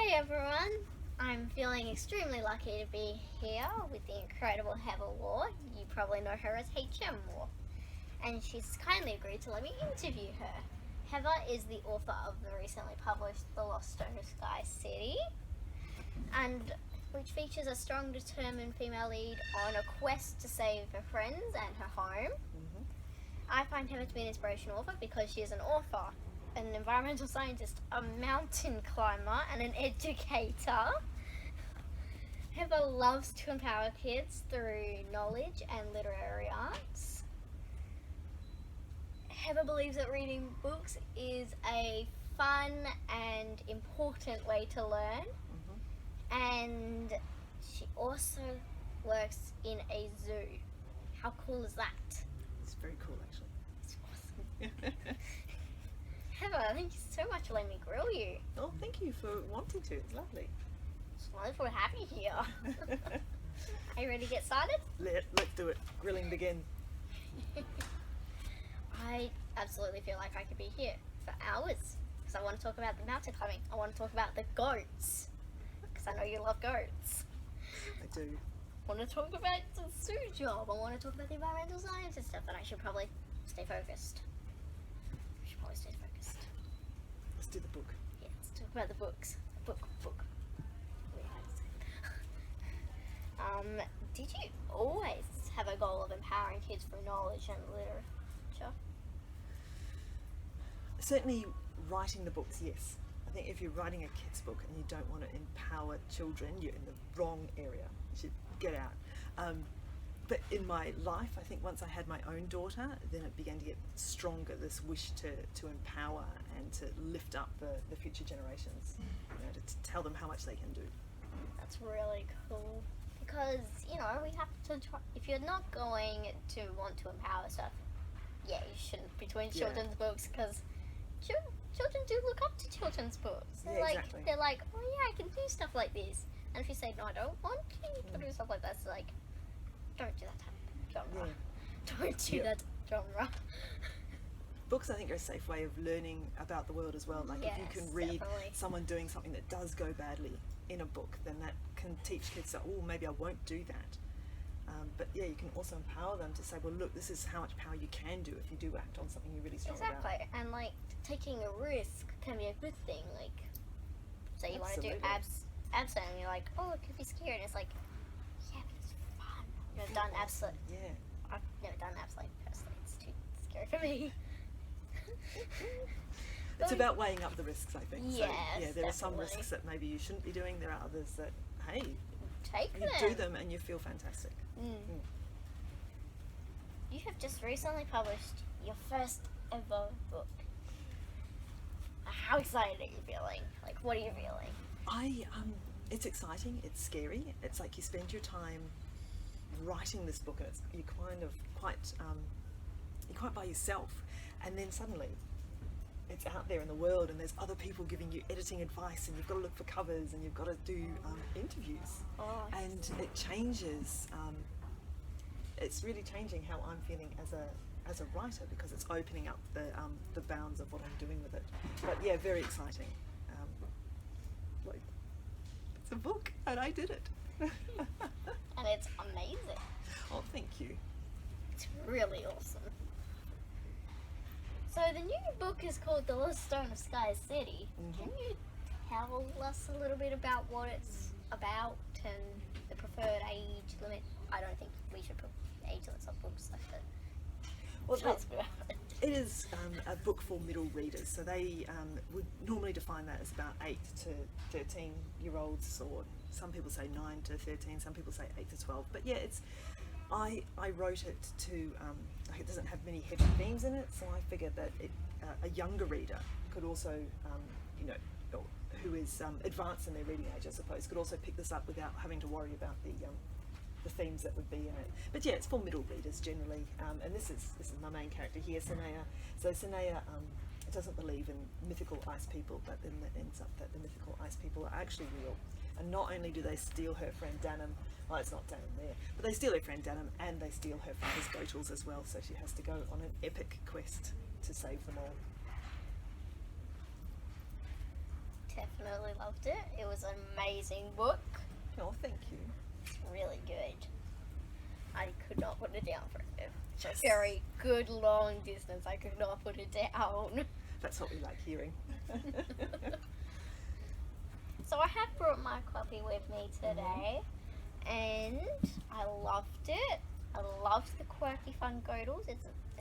Hey everyone, I'm feeling extremely lucky to be here with the incredible Heather Waugh. You probably know her as M Waugh, and she's kindly agreed to let me interview her. Heather is the author of the recently published The Lost Stone of Sky City, and which features a strong, determined female lead on a quest to save her friends and her home. I find Heather to be an inspirational author because she is an author, an environmental scientist, a mountain climber, and an educator. Heather loves to empower kids through knowledge and literary arts. Heather believes that reading books is a fun and important way to learn. And she also works in a zoo. How cool is that? It's very cool, actually. It's awesome. Heather, thank you so much for letting me grill you. Oh, thank you for wanting to. It's lovely. It's wonderful to have you here. Are you ready to get started? Let's do it. Grilling begin. I absolutely feel like I could be here for hours because I want to talk about the mountain climbing. I want to talk about the goats because I know you love goats. I do. I want to talk about the zoo job. I want to talk about the environmental science and stuff, but I should probably stay focused. I should probably stay focused. Let's do the book. Yeah, let's talk about the books. Book. Did you always have a goal of empowering kids through knowledge and literature? Certainly writing the books, yes. I think if you're writing a kid's book and you don't want to empower children, you're in the wrong area. You should get out. But in my life, I think once I had my own daughter, then it began to get stronger, this wish to empower and to lift up the future generations, to tell them how much they can do. That's really cool. Because, we have to try, if you're not going to want to empower stuff, yeah, you shouldn't be doing children's books, because children do look up to children's books. Exactly. They're like, oh yeah, I can do stuff like this. And if you say, no, I don't want to do stuff like that, it's like, don't do that genre. Yeah. Don't do that genre. Books, I think, are a safe way of learning about the world as well. Like, if you can read someone doing something that does go badly in a book, then that can teach kids that, oh, maybe I won't do that. But yeah, you can also empower them to say, well, look, this is how much power you can do if you do act on something you're really strong about. Exactly. And taking a risk can be a good thing. Say you want to do abs, and you're like, oh, it could be scary, and it's like, yeah, but it's fun. I've done abs. Yeah. I've never done abs personally. It's too scary for me. It's about weighing up the risks, I think. Yes, so, yeah, there are some risks that maybe you shouldn't be doing. There are others that, hey, you do them and you feel fantastic. You have just recently published your first ever book. How excited are you feeling? What are you feeling? It's exciting. It's scary. It's like you spend your time writing this book, and you're quite by yourself, and then suddenly it's out there in the world, and there's other people giving you editing advice, and you've got to look for covers, and you've got to do interviews, and it changes. It's really changing how I'm feeling as a writer, because it's opening up the bounds of what I'm doing with it. But yeah, very exciting. It's a book, and I did it. And it's amazing. Oh, thank you. It's really awesome. So the new book is called The Lost Stone of Sky City. Can you tell us a little bit about what it's about and the preferred age limit? I don't think we should put age limits on books like that. Well, it is a book for middle readers, so they would normally define that as about 8 to 13-year-olds, or some people say 9 to 13, some people say 8 to 12. But yeah, I wrote it to, it doesn't have many heavy themes in it, so I figured that a younger reader could also, who is advanced in their reading age, I suppose, could also pick this up without having to worry about the themes that would be in it. But yeah, it's for middle readers generally, and this is my main character here, Sanaya. So Sanaya doesn't believe in mythical ice people, but then it ends up that the mythical ice people are actually real. And not only do they steal her friend Danum, well, it's not Danum there, but they steal her friend Danum, and they steal her father's Goetals as well, so she has to go on an epic quest to save them all. definitely loved it. It was an amazing book. Oh, thank you. It's really good. I could not put it down for it. It's a very good long distance. I could not put it down. That's what we like hearing. So I have brought my copy with me today, and I loved it. I loved the quirky fun godels. Is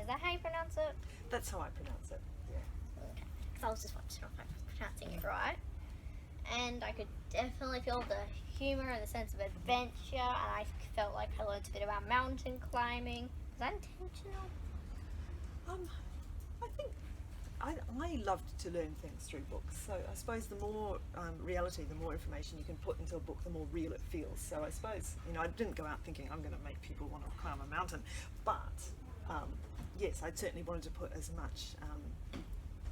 that how you pronounce it? That's how I pronounce it. Yeah. Okay. Because I was just watching if I was pronouncing it right. And I could definitely feel the humour and the sense of adventure, and I felt like I learned a bit about mountain climbing. Was that intentional? I think I loved to learn things through books. So I suppose the more reality, the more information you can put into a book, the more real it feels. So I suppose, I didn't go out thinking I'm going to make people want to climb a mountain, but yes, I certainly wanted to put as much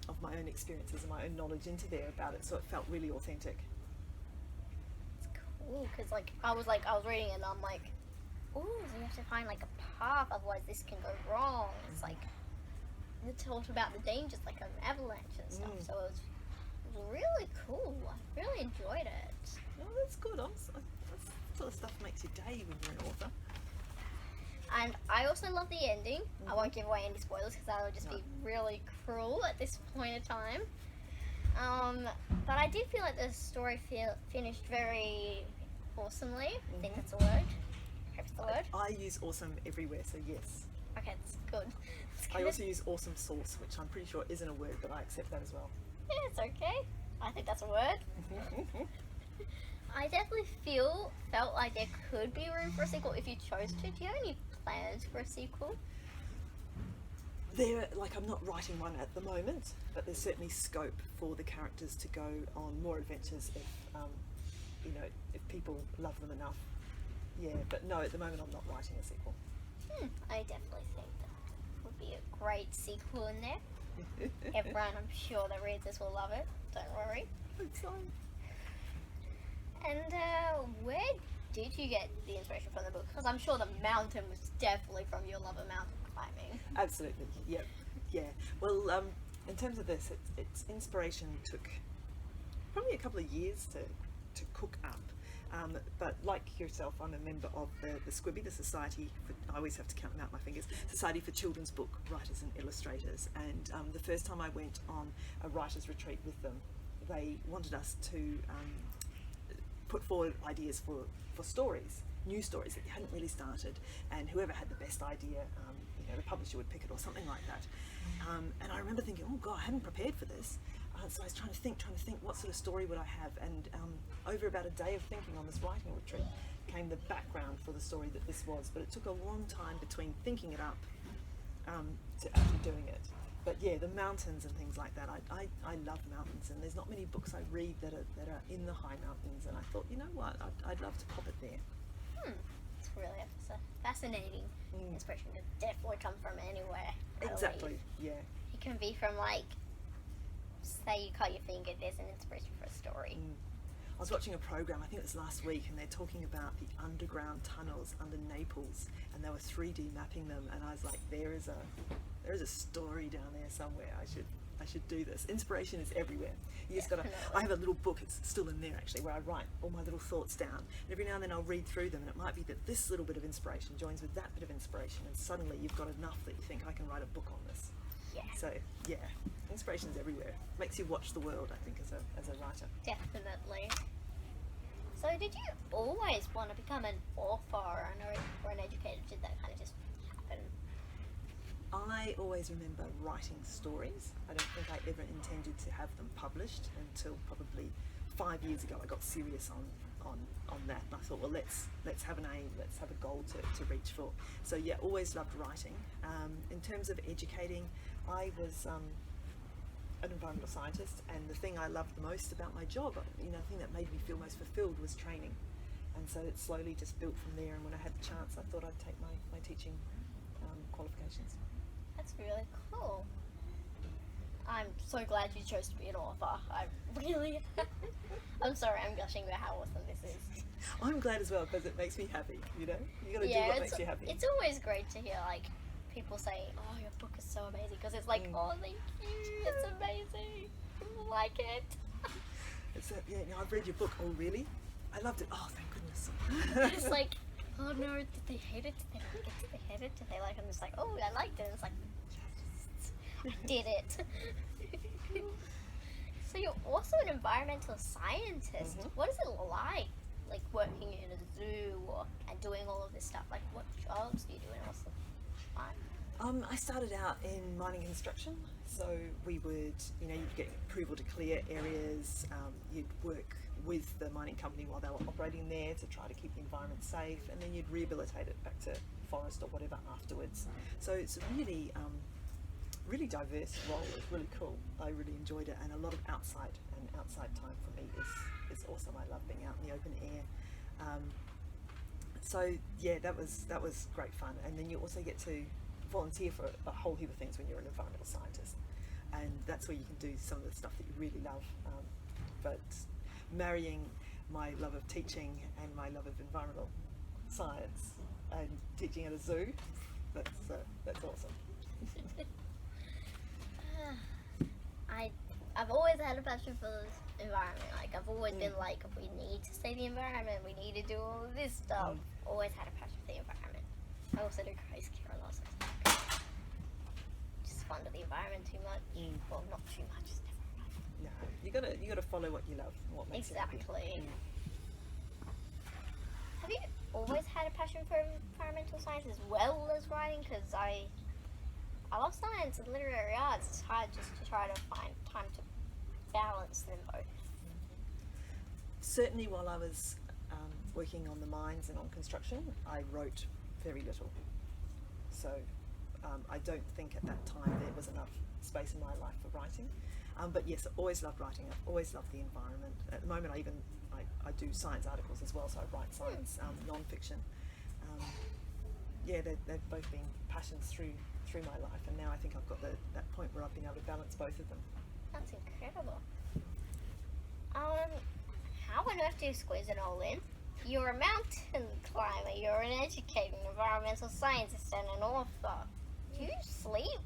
of my own experiences and my own knowledge into there about it, so it felt really authentic. It's cool, because I was reading it and I'm like, ooh, so you have to find like a path, otherwise this can go wrong. It's like, it talked about the dangers, like an avalanche and stuff, so it was really cool. I really enjoyed it. Oh, that's good. That sort of stuff makes your day when you're an author. And I also love the ending. I won't give away any spoilers because that would just be really cruel at this point in time. But I did feel like the story finished very awesomely. I think that's a word. I hope it's the word. I use awesome everywhere, so yes. Okay, that's good. I also use awesome sauce, which I'm pretty sure isn't a word, but I accept that as well. Yeah, it's okay. I think that's a word. I definitely felt like there could be room for a sequel if you chose to. Do you have any plans for a sequel? I'm not writing one at the moment, but there's certainly scope for the characters to go on more adventures if people love them enough. Yeah, but no, at the moment I'm not writing a sequel. I definitely think that would be a great sequel in there. Everyone, I'm sure that reads this will love it. Don't worry. Hope so. And where did you get the inspiration from the book? Because I'm sure the mountain was definitely from your love of mountain climbing. Absolutely. Yep. Yeah. Well, in terms of this, its inspiration took probably a couple of years to cook up. But like yourself, I'm a member of the Squibby, the Society for, I always have to count them out my fingers, Society for Children's Book Writers and Illustrators. And the first time I went on a writer's retreat with them, they wanted us to put forward ideas for stories, new stories that you hadn't really started, and whoever had the best idea, the publisher would pick it or something like that. And I remember thinking, oh God, I hadn't prepared for this. So I was trying to think what sort of story would I have, and over about a day of thinking on this writing retreat came the background for the story that this was, but it took a long time between thinking it up to actually doing it. But yeah, the mountains and things like that, I love mountains, and there's not many books I read that are in the high mountains, and I thought, you know what, I'd love to pop it there. It's really a fascinating inspiration. Could definitely come from anywhere. Exactly, yeah. It can be from say you cut your finger, there's an inspiration for a story. I was watching a program, I think it was last week, and they're talking about the underground tunnels under Naples, and they were 3D mapping them, and I was like, there is a story down there somewhere. I should do this. Inspiration is everywhere. You just gotta. I have a little book, it's still in there actually, where I write all my little thoughts down. And every now and then I'll read through them, and it might be that this little bit of inspiration joins with that bit of inspiration, and suddenly you've got enough that you think, I can write a book on this. Yeah. So yeah, inspiration is everywhere. Makes you watch the world, I think, as a writer. Definitely. So did you always want to become an author or an educator? Did that kind of just happen? I always remember writing stories. I don't think I ever intended to have them published until probably 5 years ago. I got serious on that, and I thought, well, let's have an aim, let's have a goal to reach for. So yeah, always loved writing. In terms of educating, I was an environmental scientist, and the thing I loved the most about my job, the thing that made me feel most fulfilled was training. And so it slowly just built from there, and when I had the chance, I thought I'd take my teaching qualifications. That's really cool. I'm so glad you chose to be an author. I'm sorry, I'm gushing about how awesome this is. I'm glad as well, because it makes me happy, you gotta do what makes you happy. It's always great to hear people say, oh, your book is so amazing, because it's like, oh, thank you, it's amazing, people like it. It's I've read your book. Oh, really? I loved it. Oh, thank goodness. It's like, oh no, did they hate it? Did they like it? Did they hate it? Did they like it? And it's like, oh, I liked it. It's like, yes, I did it. So you're also an environmental scientist. Mhm. What is it like working in a zoo and doing all of this stuff? Like, what jobs do you do and what's the fun? I started out in mining construction, so we would, you'd get approval to clear areas. You'd work with the mining company while they were operating there to try to keep the environment safe, and then you'd rehabilitate it back to forest or whatever afterwards. So it's a really, really diverse role. It's really cool. I really enjoyed it, and a lot of outside time for me is awesome. I love being out in the open air. So yeah, that was great fun, and then you also get to volunteer for a whole heap of things when you're an environmental scientist, and that's where you can do some of the stuff that you really love. But marrying my love of teaching and my love of environmental science and teaching at a zoo, that's awesome. I've always had a passion for the environment. Like, I've always been like, we need to save the environment, we need to do all of this stuff. Always had a passion for the environment. I also do crazy care a lot, so it's like, just fond of the environment too much. Well, not too much, it's never enough. No, you gotta follow what you love, what makes you happy. Exactly. Have you always had a passion for environmental science as well as writing? Because I love science and literary arts. It's hard just to try to find time to balance them both. Certainly while I was working on the mines and on construction, I wrote very little. So I don't think at that time there was enough space in my life for writing. But yes, I've always loved writing. I've always loved the environment. At the moment I do science articles as well, so I write science non-fiction. They've both been passions through my life, and now I think I've got that point where I've been able to balance both of them. That's incredible. How on earth do you squeeze it all in? You're a mountain climber, you're an educator, an environmental scientist, and an author. Do you sleep?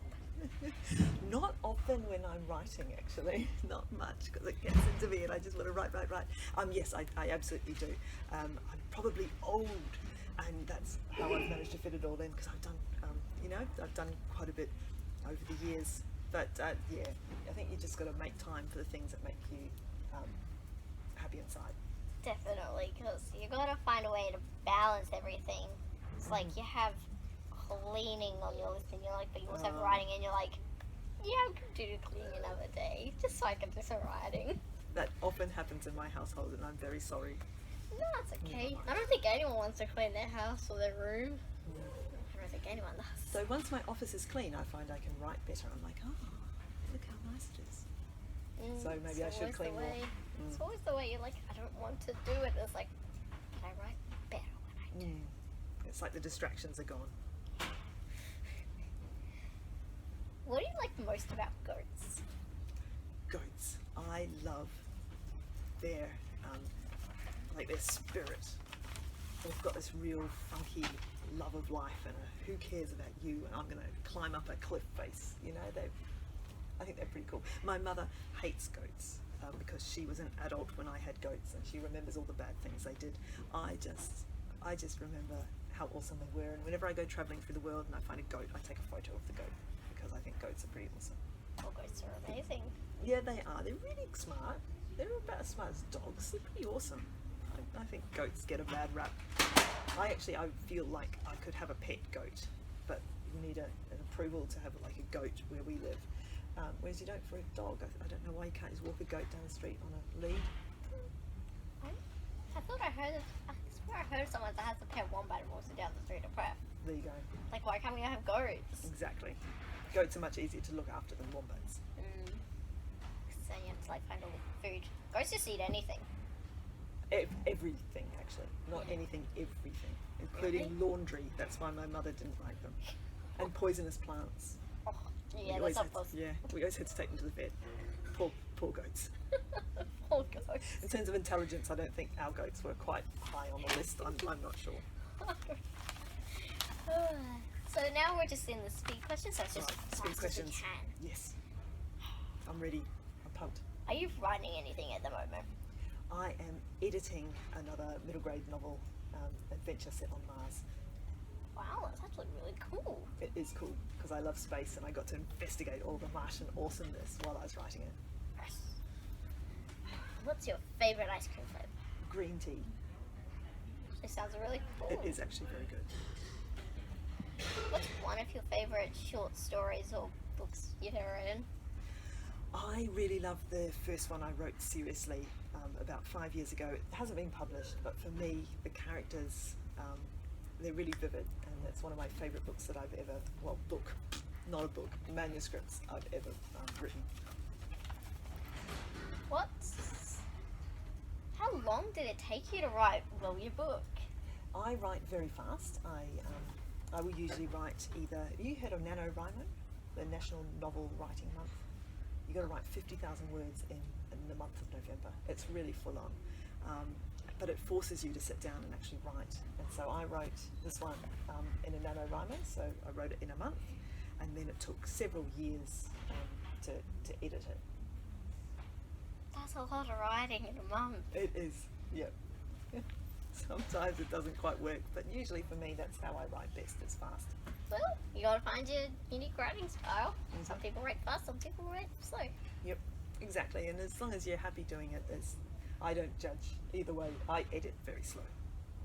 Not often when I'm writing, actually. Not much, because it gets into me and I just want to write. Yes, I absolutely do. I'm probably old, and that's how I've managed to fit it all in, because I've done, I've done quite a bit over the years. But I think you just got to make time for the things that make you happy inside. Definitely, because you gotta find a way to balance everything. It's like you have cleaning on your list, and you're like, but you also have writing, and you're like, yeah, I could do cleaning another day, just so I can do some writing. That often happens in my household, and I'm very sorry. No, that's okay. I don't think anyone wants to clean their house or their room. I don't think anyone does. So once my office is clean, I find I can write better. I'm like, oh, look how nice it is. So maybe I should clean more. It's always the way you're like, I don't want to do it. It's like, but I write better when I do. It's like the distractions are gone. What do you like most about goats? Goats. I love their spirit. They've got this real funky love of life and who cares about you, and I'm going to climb up a cliff face. I think they're pretty cool. My mother hates goats because she was an adult when I had goats, and she remembers all the bad things they did. I just remember how awesome they were, and whenever I go travelling through the world and I find a goat, I take a photo of the goat, because I think goats are pretty awesome. Well, goats are amazing. Yeah, they are. They're really smart. They're about as smart as dogs. They're pretty awesome. I think goats get a bad rap. I feel like I could have a pet goat, but you need an approval to have like a goat where we live. Whereas you don't for a dog. I don't know why you can't just walk a goat down the street on a lead. I thought I heard of someone that has a pet wombat and walks it down the street of Perth. There you go. Like, why can't we have goats? Exactly. Goats are much easier to look after than wombats. So you have to like find all the food. Goats just eat anything. Everything, actually. Not anything, everything. Including laundry. That's why my mother didn't like them. And poisonous plants. Oh, yeah, that's not possible. Yeah, we always had to take them to the vet. Poor goats. Poor goats. In terms of intelligence, I don't think our goats were quite high on the list. I'm not sure. So now we're just in the speed questions. So it's just as speed fast questions. as we can. Yes. I'm ready. I'm pumped. Are you writing anything at the moment? I am editing another middle grade novel, adventure set on Mars. Wow, that's actually really cool. It is cool because I love space and I got to investigate all the Martian awesomeness while I was writing it. Yes. What's your favourite ice cream flavour? Green tea. It sounds really cool. It is actually very good. What's one of your favourite short stories or books you've ever written? I really love the first one I wrote seriously about 5 years ago. It hasn't been published, but for me, the characters, they're really vivid, and it's one of my favourite books that I've ever, not a book, manuscripts I've ever written. How long did it take you to write, your book? I write very fast. I will usually write either, have you heard of NaNoWriMo, the National Novel Writing Month? You got to write 50,000 words in the month of November. It's really full on, but it forces you to sit down and actually write. And so I wrote this one in a NaNoWriMo, so I wrote it in a month, and then it took several years to edit it. That's a lot of writing in a month. It is, yeah. Sometimes it doesn't quite work, but usually for me that's how I write best, is fast. Well, you gotta find your unique writing style. Some people write fast, some people write slow. Yep, exactly. And as long as you're happy doing it, I don't judge either way. I edit very slow,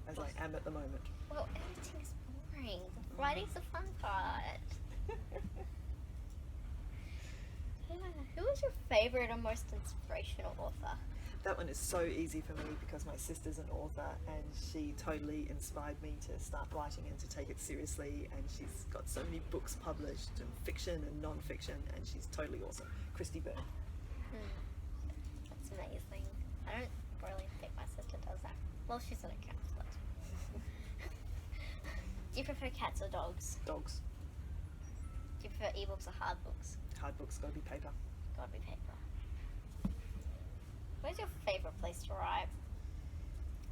as I am at the moment. Well, editing is boring. Writing's the fun part. Yeah. Who is your favourite or most inspirational author? That one is so easy for me because my sister's an author and she totally inspired me to start writing and to take it seriously, and she's got so many books published, and fiction and non-fiction, and she's totally awesome. Christy Byrne. That's amazing. I don't really think my sister does that. Well, she's an accountant. Do you prefer cats or dogs? Dogs. Do you prefer ebooks or hard books? Hard books, gotta be paper. Gotta be paper. Where's your favourite place to write?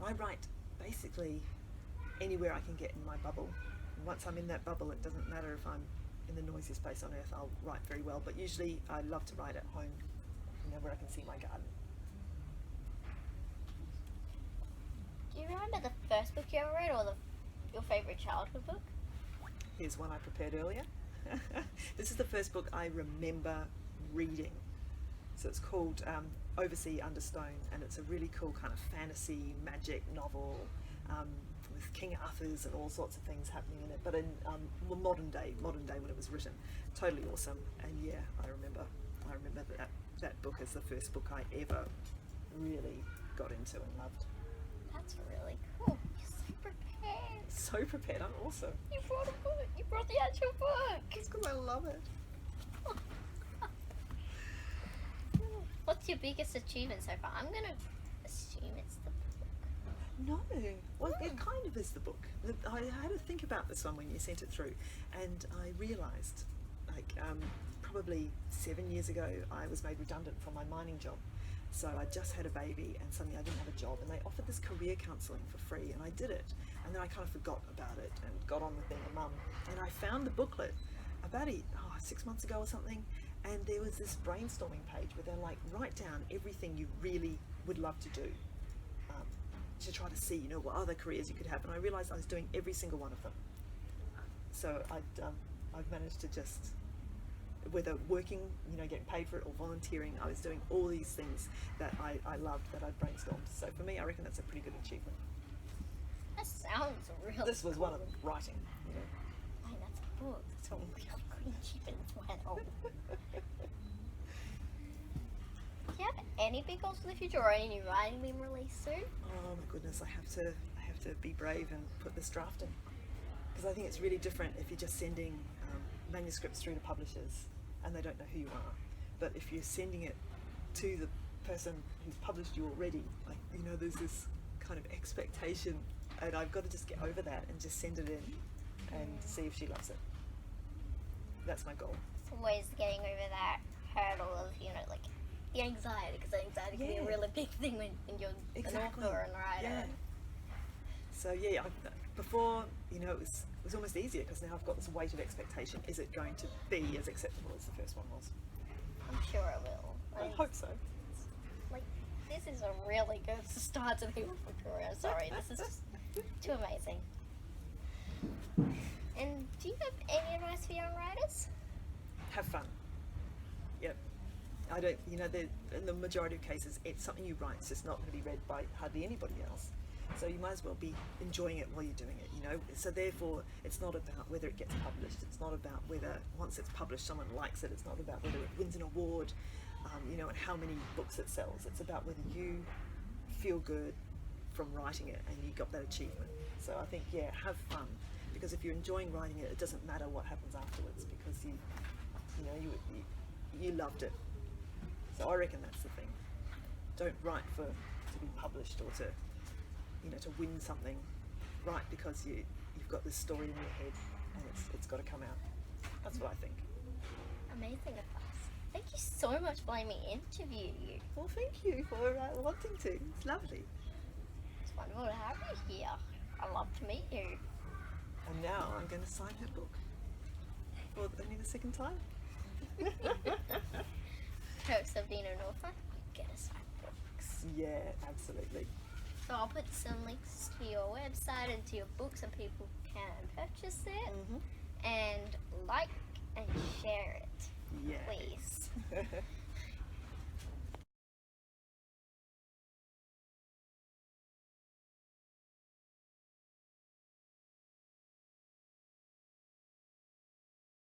I write basically anywhere I can get in my bubble. And once I'm in that bubble, it doesn't matter if I'm in the noisiest place on earth, I'll write very well. But usually I love to write at home, where I can see my garden. Do you remember the first book you ever read, or your favourite childhood book? Here's one I prepared earlier. This is the first book I remember reading. So it's called Oversea Under Stone, and it's a really cool kind of fantasy magic novel with King Arthur's and all sorts of things happening in it, but in modern day when it was written. Totally awesome. And yeah, I remember that book as the first book I ever really got into and loved. That's really cool. You're so prepared. So prepared. I'm awesome. You brought a book. You brought the actual book. It's because I love it. What's your biggest achievement so far? I'm going to assume it's the book. No. Well, it kind of is the book. I had to think about this one when you sent it through, and I realised, probably 7 years ago, I was made redundant from my mining job. So I just had a baby, and suddenly I didn't have a job, and they offered this career counselling for free, and I did it. And then I kind of forgot about it and got on with being a mum. And I found the booklet about 6 months ago or something, and there was this brainstorming page where they're like, write down everything you really would love to do, to try to see, what other careers you could have. And I realised I was doing every single one of them. So I've managed to just, whether working, getting paid for it, or volunteering, I was doing all these things that I loved, that I'd brainstormed. So for me, I reckon that's a pretty good achievement. That sounds really This was one of them, writing. I mean, that's a book. That's a really good achievement as well. Do you have any big goals for the future, or any new writing being released soon? Oh my goodness, I have to be brave and put this draft in, because I think it's really different if you're just sending manuscripts through to publishers and they don't know who you are. But if you're sending it to the person who's published you already, there's this kind of expectation, and I've got to just get over that and just send it in and see if she loves it. That's my goal. Some ways of getting over that hurdle of, the anxiety, because anxiety can be a really big thing when you're an author and writer. Yeah. So before, it was almost easier, because now I've got this weight of expectation. Is it going to be as acceptable as the first one was? I'm sure it will. I hope so. this is a really good start to the author career. Sorry, this is just too amazing. And do you have any advice for young writers? Have fun. Yep. I don't, you know, in the majority of cases, it's something you write, it's just not going to be read by hardly anybody else. So you might as well be enjoying it while you're doing it, you know. So therefore, it's not about whether it gets published. It's not about whether once it's published someone likes it. It's not about whether it wins an award, you know, and how many books it sells. It's about whether you feel good from writing it and you got that achievement. So I think, yeah, have fun, because if you're enjoying writing it, it doesn't matter what happens afterwards, because you loved it. So I reckon that's the thing. Don't write to be published or to win something. Write because you've got this story in your head and it's got to come out. That's what I think. Amazing advice. Thank you so much for letting me interview you. Well, thank you for wanting to. It's lovely. It's wonderful to have you here. I'd love to meet you. And now I'm going to sign her book for only the second time. Perks of being an author, you get to sign books. Yeah, absolutely. So I'll put some links to your website and to your book so people can purchase it. Mm-hmm. And like and share it, Yeah. please.